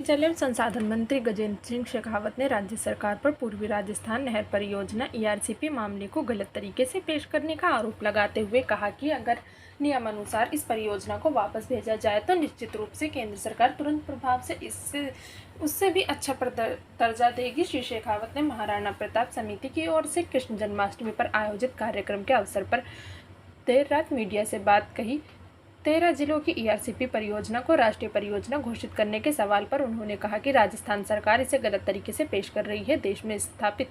सिंचाई एवं संसाधन मंत्री गजेंद्र सिंह शेखावत ने राज्य सरकार पर पूर्वी राजस्थान नहर परियोजना (ERCP) मामले को गलत तरीके से पेश करने का आरोप लगाते हुए कहा कि अगर नियमानुसार इस परियोजना को वापस भेजा जाए तो निश्चित रूप से केंद्र सरकार तुरंत प्रभाव से उससे भी अच्छा दर्जा देगी। श्री शेखावत ने महाराणा प्रताप समिति की ओर से कृष्ण जन्माष्टमी पर आयोजित कार्यक्रम के अवसर पर देर रात मीडिया से बात कही। 13 जिलों की ERCP परियोजना को राष्ट्रीय परियोजना घोषित करने के सवाल पर उन्होंने कहा कि राजस्थान सरकार इसे गलत तरीके से पेश कर रही है। देश में स्थापित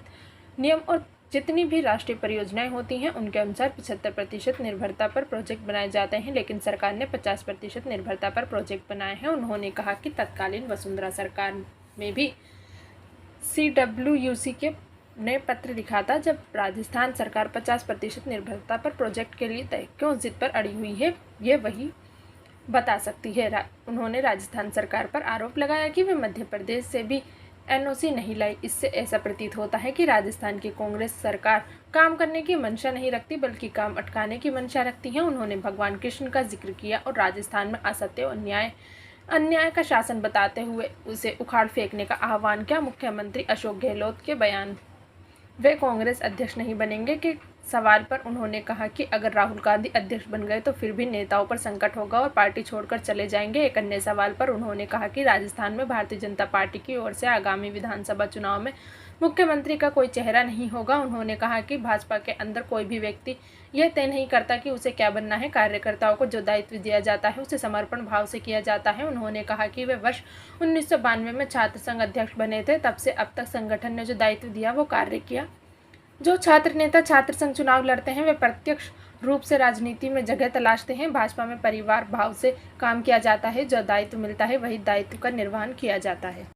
नियम और जितनी भी राष्ट्रीय परियोजनाएं होती हैं उनके अनुसार 75% निर्भरता पर प्रोजेक्ट बनाए जाते हैं, लेकिन सरकार ने 50% निर्भरता पर प्रोजेक्ट बनाए हैं। उन्होंने कहा कि तत्कालीन वसुंधरा सरकार में भी CWUC ने पत्र लिखा था जब राजस्थान सरकार 50% निर्भरता पर प्रोजेक्ट के लिए तय क्यों जिद पर अड़ी हुई है, ये वही बता सकती है। उन्होंने राजस्थान सरकार पर आरोप लगाया कि वे मध्य प्रदेश से भी NOC नहीं लाई। इससे ऐसा प्रतीत होता है कि राजस्थान की कांग्रेस सरकार काम करने की मंशा नहीं रखती बल्कि काम अटकाने की मंशा रखती है। उन्होंने भगवान कृष्ण का जिक्र किया और राजस्थान में असत्य और अन्याय का शासन बताते हुए उसे उखाड़ फेंकने का आह्वान किया। मुख्यमंत्री अशोक गहलोत के बयान वे कांग्रेस अध्यक्ष नहीं बनेंगे के सवाल पर उन्होंने कहा कि अगर राहुल गांधी अध्यक्ष बन गए तो फिर भी नेताओं पर संकट होगा और पार्टी छोड़कर चले जाएंगे। एक अन्य सवाल पर उन्होंने कहा कि राजस्थान में भारतीय जनता पार्टी की ओर से आगामी विधानसभा चुनाव में मुख्यमंत्री का कोई चेहरा नहीं होगा। उन्होंने कहा कि भाजपा के अंदर कोई भी व्यक्ति यह तय नहीं करता कि उसे क्या बनना है। कार्यकर्ताओं को जो दायित्व दिया जाता है उसे समर्पण भाव से किया जाता है। उन्होंने कहा कि वे वर्ष 1992 में छात्र संघ अध्यक्ष बने थे, तब से अब तक संगठन ने जो दायित्व दिया वो कार्य किया। जो छात्र नेता छात्र संघ चुनाव लड़ते हैं वे प्रत्यक्ष रूप से राजनीति में जगह तलाशते हैं। भाजपा में परिवार भाव से काम किया जाता है, जो दायित्व मिलता है वही दायित्व का निर्वहन किया जाता है।